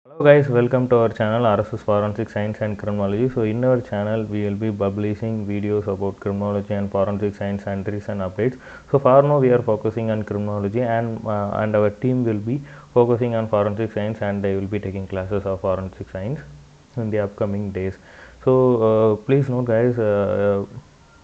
Hello guys, welcome to our channel RSS Forensic Science and Criminology. So in our channel we will be publishing videos about criminology and forensic science and recent updates. So for now we are focusing on criminology and our team will be focusing on forensic science, and they will be taking classes of forensic science in the upcoming days. So please note guys,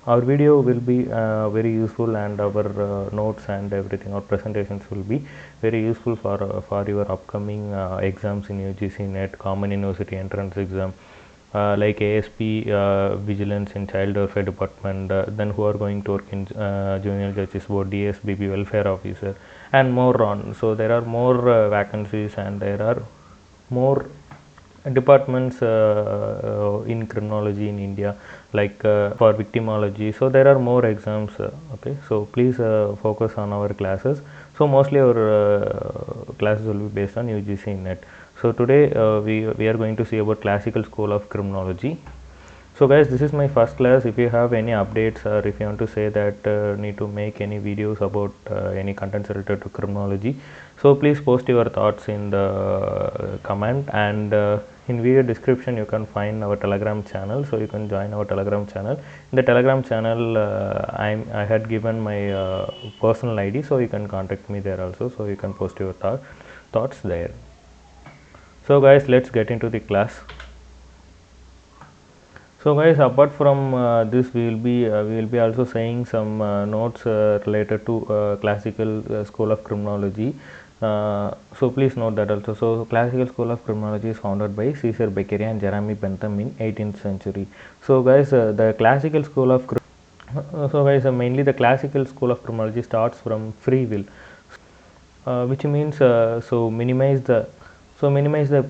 our video will be very useful, and our notes and everything, our presentations will be very useful for your upcoming exams in UGC NET, Common University Entrance Exam, like ASP, Vigilance in Child Welfare Department, then who are going to work in Junior Justice Board, DSBB Welfare Officer, and more on. So there are more vacancies, and there are more departments in criminology in India, like for victimology. So there are more exams. Okay, so please focus on our classes. So mostly our classes will be based on UGC NET. So today we are going to see about Classical School of Criminology. So guys, this is my first class. If you have any updates, or if you want to say that need to make any videos about any contents related to criminology, so please post your thoughts in the comment, and in video description you can find our Telegram channel, so you can join our Telegram channel. In the Telegram channel I had given my personal ID, so you can contact me there also, so you can post your thoughts there. So guys, let's get into the class. So guys, apart from this, we will be also saying some notes related to Classical School of Criminology. So please note that also. So Classical School of Criminology is founded by Caesar Beccaria and Jeremy Bentham in 18th century. So guys, the Classical School of mainly the Classical School of Criminology starts from free will, which means minimize the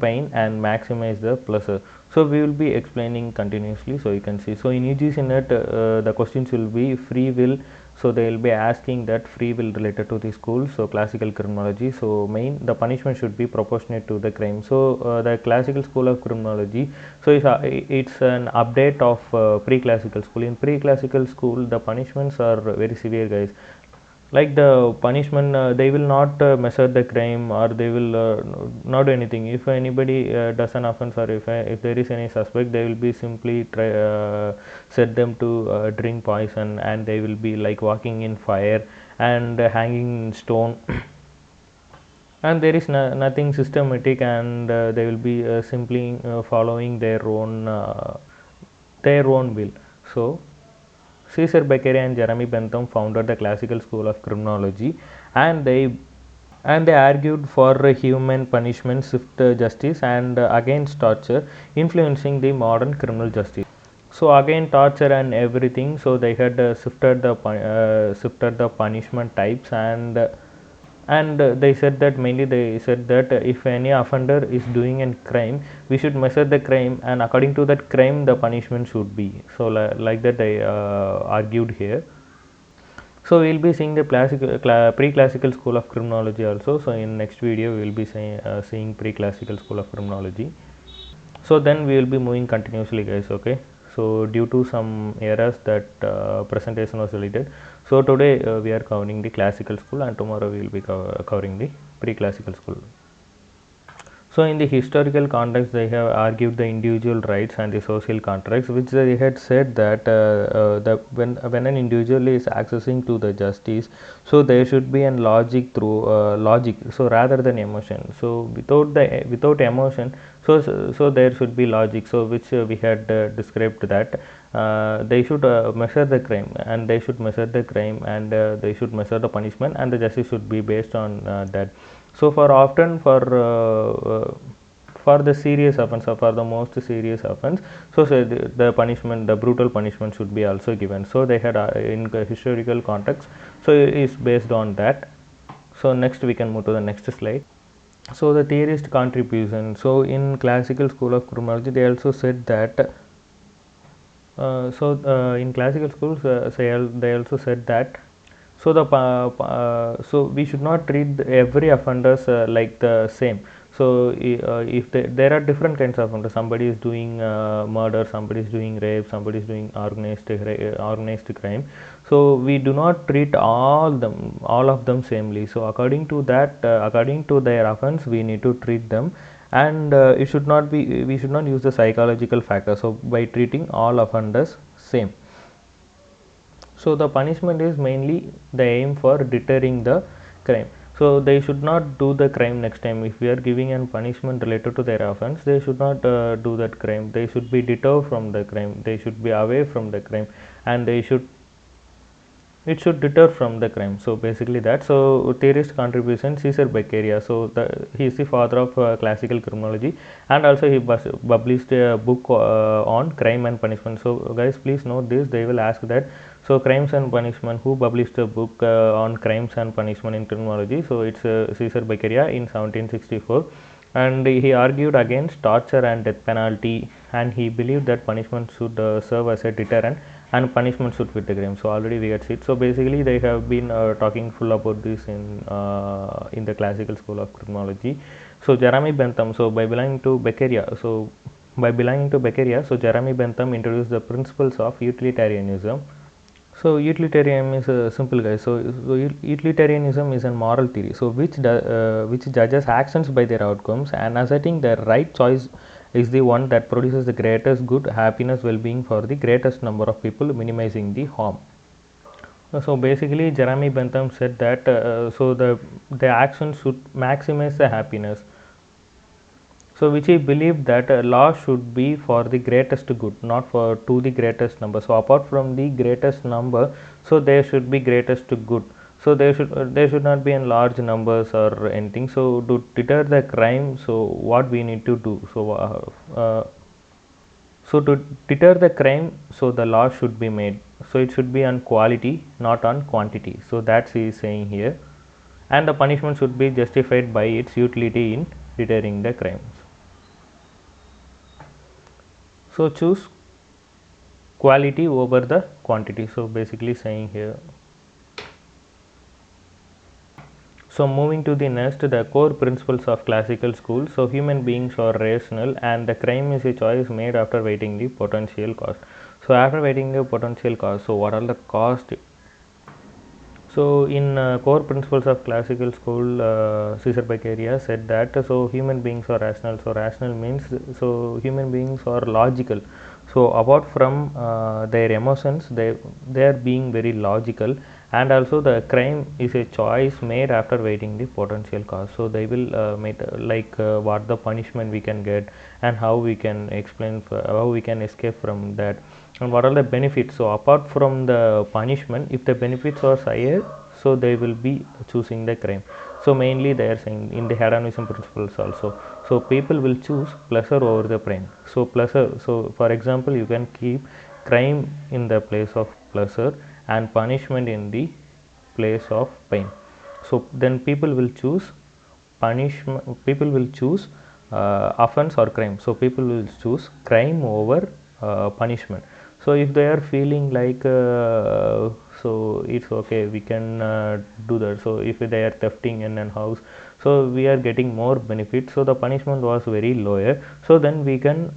pain and maximize the pleasure. So we will be explaining continuously, so you can see. So in UGC NET the questions will be free will, so they will be asking that free will related to the school, so classical criminology. So the punishment should be proportionate to the crime. So the Classical School of Criminology, so it's an update of pre-classical school. In pre-classical school the punishments are very severe guys. Like the punishment, they will not measure the crime, or they will not do anything. If anybody does an offense, or if there is any suspect, they will be simply set them to drink poison, and they will be like walking in fire and hanging in stone. And there is nothing systematic, and they will be simply following their own will. So Caesar Beccaria and Jeremy Bentham founded the Classical School of Criminology, and they argued for human punishment, swift justice, and against torture, influencing the modern criminal justice. So again, torture and everything. So they had shifted the punishment types, and they said that if any offender is doing a crime, we should measure the crime, and according to that crime the punishment should be. So like that they argued here. So we will be seeing the pre-classical school of criminology also. So in next video we will be seeing pre-classical school of criminology. So then we will be moving continuously guys. Okay, so due to some errors, that presentation was deleted. So today we are covering the classical school, and tomorrow we will be covering the pre-classical school. So in the historical context, they have argued the individual rights and the social contracts, which they had said that when an individual is accessing to the justice, so there should be an logic through logic, so rather than emotion. So without emotion, so there should be logic. So which we had described that they should measure the crime, and they should measure the crime, and they should measure the punishment, and the justice should be based on that. So for the serious offense, or for the most serious offense, so the punishment, the brutal punishment should be also given. So they had in historical context, so it is based on that. So next we can move to the next slide. So the theorist contribution. So in Classical School of Criminology, they also said that in classical schools they also said that so we should not treat every offenders like the same. So if there are different kinds of offenders, somebody is doing murder, somebody is doing rape, somebody is doing organized crime, so we do not treat all of them samely. So according to that, according to their offense, we need to treat them. and it should not be, we should not use the psychological factor, so by treating all offenders same. So the punishment is mainly the aim for deterring the crime. So they should not do the crime next time. If we are giving a punishment related to their offense, they should not do that crime. They should be deterred from the crime. They should be away from the crime, and they should, it should deter from the crime. So basically that. So theorist contribution, Caesar Beccaria. So he is the father of classical criminology, and also he published a book on crime and punishment. So guys, please note this, they will ask that. So crimes and punishment, who published a book on crimes and punishment in criminology? So it's Caesar Beccaria in 1764, and he argued against torture and death penalty, and he believed that punishment should serve as a deterrent and punishment should fit the crime. So already we get it. So basically they have been talking full about this in the classical school of criminology. So Jeremy Bentham, so by belonging to Beccaria, so Jeremy Bentham introduced the principles of utilitarianism. So utilitarianism is a simple guy. So utilitarianism is a moral theory, so which judges actions by their outcomes, and asserting the right choice is the one that produces the greatest good, happiness, well-being for the greatest number of people, minimizing the harm. So basically Jeremy Bentham said that so the action should maximize the happiness. So which he believed that law should be for the greatest good, not for to the greatest number. So apart from the greatest number, so there should be greatest good. So there should not be in large numbers or anything. So to deter the crime, so what we need to do? So to deter the crime, so the law should be made. So it should be on quality, not on quantity. So that's he is saying here, and the punishment should be justified by its utility in deterring the crimes. So choose quality over the quantity. So basically saying here. So moving to the next, the core principles of classical school. So human beings are rational, and the crime is a choice made after weighing the potential cost. So after weighing the potential cost, so what are the cost? So in core principles of classical school, Caesar Beccaria said that so human beings are rational. So rational means so human beings are logical. So apart from their emotions, they are being very logical, and also the crime is a choice made after weighing the potential cost. So they will make like what the punishment we can get, and how we can explain how we can escape from that, and what are the benefits. So apart from the punishment, if the benefits are higher, so they will be choosing the crime. So mainly they are saying in the hedonism principles also, so people will choose pleasure over the pain. So pleasure, so for example you can keep crime in the place of pleasure and punishment in the place of pain. So then people will choose punishment, people will choose offense or crime. So people will choose crime over punishment. So if they are feeling like so it's okay, we can do that. So if they are thefting in a house, so we are getting more benefit, so the punishment was very lower, so then we can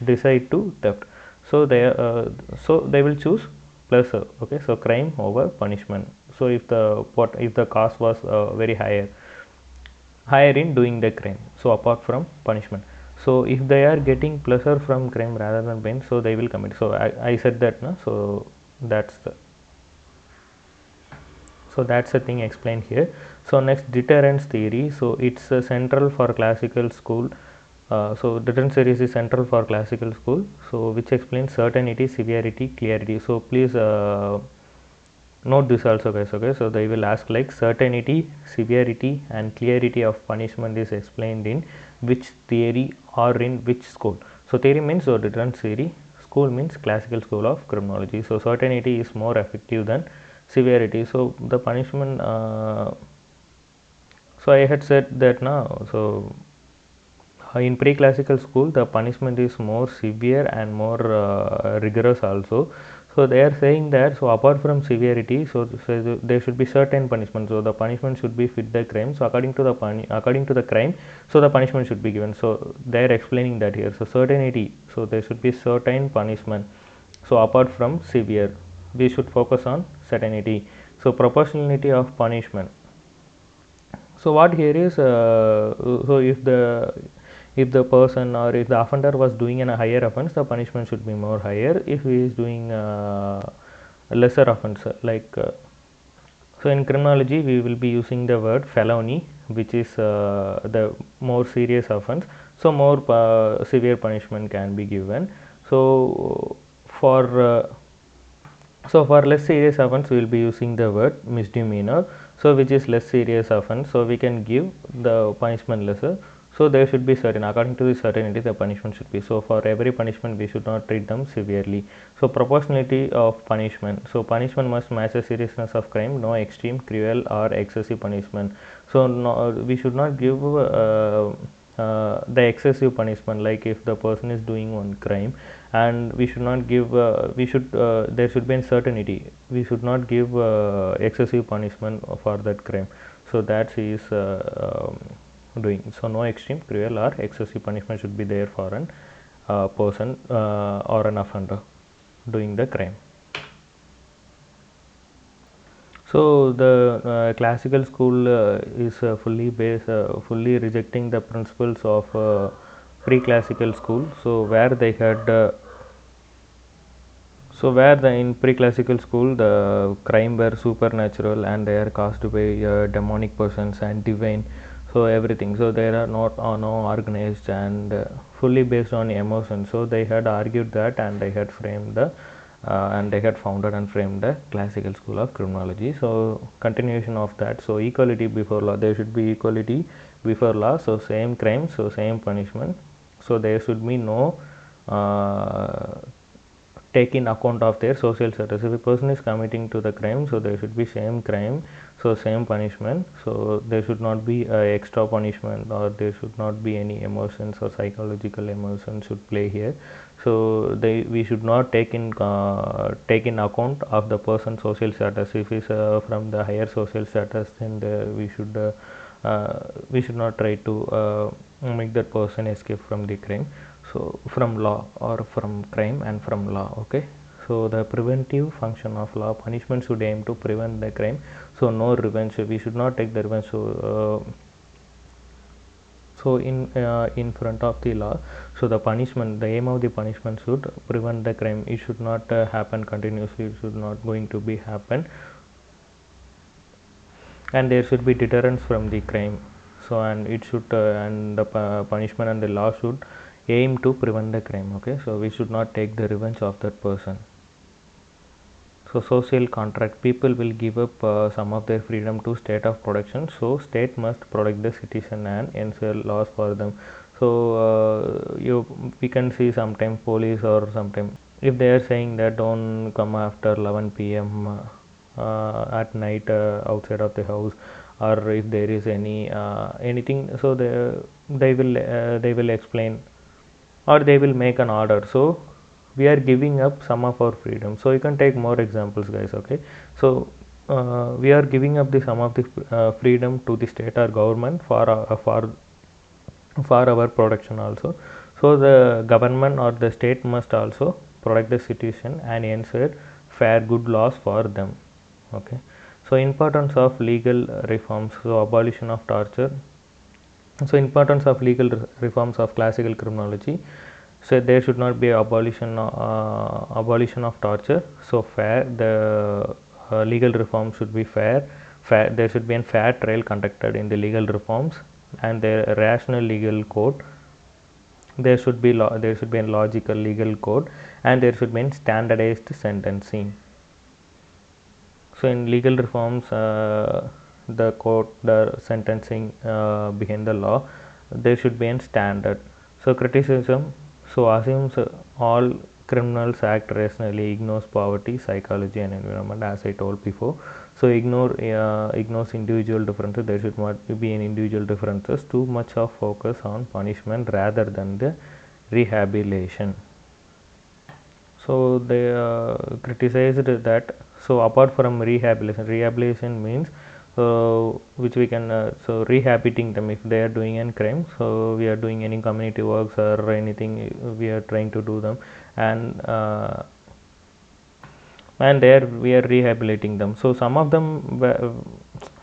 decide to theft. So they will choose pleasure, okay, so crime over punishment. So if the cost was very higher in doing the crime, so apart from punishment, so if they are getting pleasure from crime rather than pain, so they will commit. So I said that, no? So that's the thing explained here. So next, deterrence theory. So it's central for classical school. So deterrence theory is central for classical school, so which explains certainty, severity, clarity. So please note this also guys, okay. So they will ask like certainty, severity and clarity of punishment is explained in which theory or in which school. So theory means so deterrence theory, school means classical school of criminology. So certainty is more effective than severity. So the punishment so I had said that now, so in pre-classical school the punishment is more severe and more rigorous also. So they are saying that so apart from severity, so there should be certain punishment, so the punishment should be fit the crime. So according to the crime, so the punishment should be given. So they are explaining that here. So certainty, so there should be certain punishment, so apart from severe we should focus on certainty. So proportionality of punishment, So what here is, so if the person or if the offender was doing a higher offense, the punishment should be more higher. If he is doing a lesser offense, like so in criminology we will be using the word felony, which is the more serious offense. So more severe punishment can be given. So for less serious offense, we will be using the word misdemeanor. So which is less serious offense. So we can give the punishment lesser. So there should be certain, according to the certainty, the punishment should be. So for every punishment, we should not treat them severely. So proportionality of punishment. So punishment must match the seriousness of crime. No extreme, cruel, or excessive punishment. So no, we should not give the excessive punishment, like if the person is doing one crime, and we should not give there should be uncertainty, we should not give excessive punishment for that crime. So that he is doing. So no extreme, cruel, or excessive punishment should be there for an person or an offender doing the crime. So the classical school is fully rejecting the principles of pre-classical school. So where they had in pre-classical school the crime were supernatural and they are caused by demonic persons and divine. So everything. So they are not no organized and fully based on emotion. So they had argued that, and they had framed the and they had founded and framed the classical school of criminology. So continuation of that. So equality before law. There should be equality before law. So same crime, so same punishment. So there should be no take in account of their social status. If a person is committing to the crime, so there should be same crime, so same punishment. So there should not be extra punishment, or there should not be any emotions or psychological emotions should play here. So we should not take in account of the person's social status. If he's from the higher social status, then we should not try to make that person escape from the crime. So from law or from crime and from law. Okay, so the preventive function of law, punishment should aim to prevent the crime. So no revenge, we should not take the revenge. So in front of the law, so the punishment, the aim of the punishment should prevent the crime. It should not happen continuously, it should not going to be happen, and there should be deterrence from the crime. So and it should and the punishment and the law should aim to prevent the crime. Okay, so we should not take the revenge of that person. So social contract, people will give up some of their freedom to state of protection. So state must protect the citizen and ensure laws for them. So we can see sometimes police, or sometimes if they are saying that don't come after 11 p.m. At night outside of the house, or if there is anything, so they will explain, or they will make an order. So we are giving up some of our freedom. So you can take more examples, guys. Okay, so we are giving up the some of the freedom to the state or government for our protection also. So the government or the state must also protect the citizen and ensure fair good laws for them. Okay, so importance of legal reforms. So abolition of torture. So importance of legal reforms of classical criminology. So there should not be abolition of torture. So fair, the legal reform should be fair. There should be a fair trial conducted in the legal reforms, and the rational legal code. There should be a logical legal code, and there should be a standardized sentencing. So in legal reforms, the court, the sentencing behind the law, there should be a standard. So criticism, so assumes all criminals act rationally, ignores poverty, psychology, and environment, as I told before. So ignores individual differences. There should not be any individual differences. Too much of focus on punishment rather than the rehabilitation. So they criticized that. So apart from rehabilitation means which we can rehabilitating them if they are doing any crime. So we are doing any community works or anything, we are trying to do them, and there we are rehabilitating them. So some of them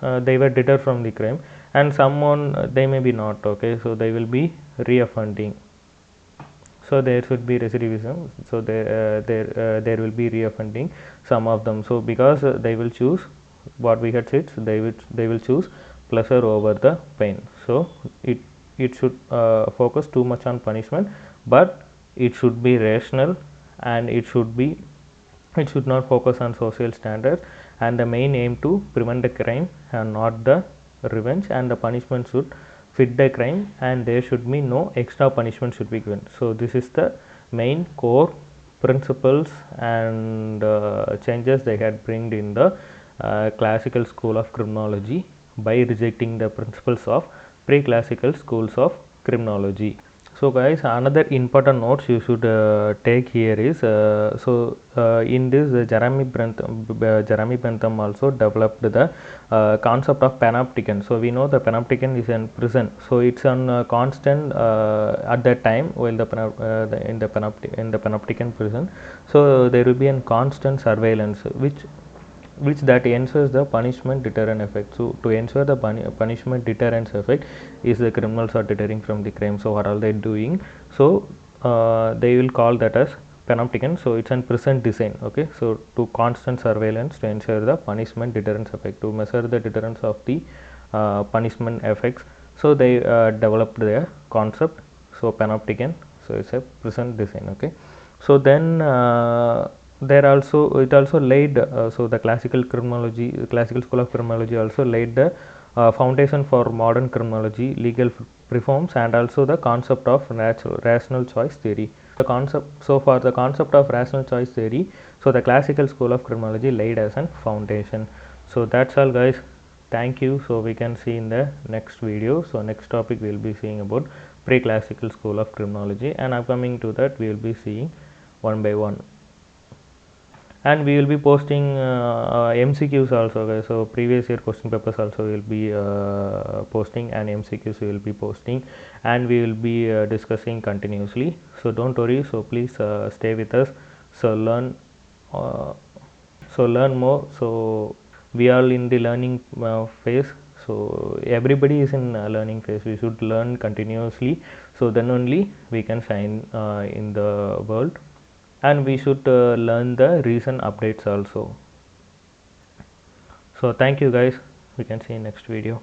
they were deterred from the crime, and someone they may be not, okay, so they will be reoffending. So there should be recidivism, so there will be reoffending some of them. So because they will choose what we had said, so they will choose pleasure over the pain. So it should focus too much on punishment, but it should be rational, and it should not focus on social standards, and the main aim to prevent the crime and not the revenge, and the punishment should fit the crime, and there should be no extra punishment should be given. So this is the main core principles and changes they had bring in the classical school of criminology by rejecting the principles of pre-classical schools of criminology. So guys, another important notes you should take here is in this Jeremy Bentham also developed the concept of panopticon. So we know the panopticon is in prison, so it's on constant at that time while in the panopticon prison, so there will be a constant surveillance which that ensures the punishment deterrent effect. So to ensure the punishment deterrence effect is the criminals are deterring from the crime. So what are they doing? So they will call that as panopticon. So it's an prison design, okay. So to constant surveillance to ensure the punishment deterrence effect, to measure the deterrence of the punishment effects. So they developed their concept, so panopticon. So it's a prison design, okay. So then it also laid so the classical school of criminology also laid the foundation for modern criminology, legal reforms, and also the concept of rational choice theory. For the concept of rational choice theory, so the classical school of criminology laid as a foundation. So that's all guys, thank you. So we can see in the next video. So next topic we will be seeing about pre-classical school of criminology, and upcoming to that we will be seeing one by one, and we will be posting MCQs also guys. So previous year question papers also we will be posting, and MCQs we will be posting, and we will be discussing continuously. So don't worry, so please stay with us. So learn more. So we are in the learning phase, so everybody is in learning phase. We should learn continuously, so then only we can shine in the world, and we should learn the recent updates also. So thank you guys, we can see in next video.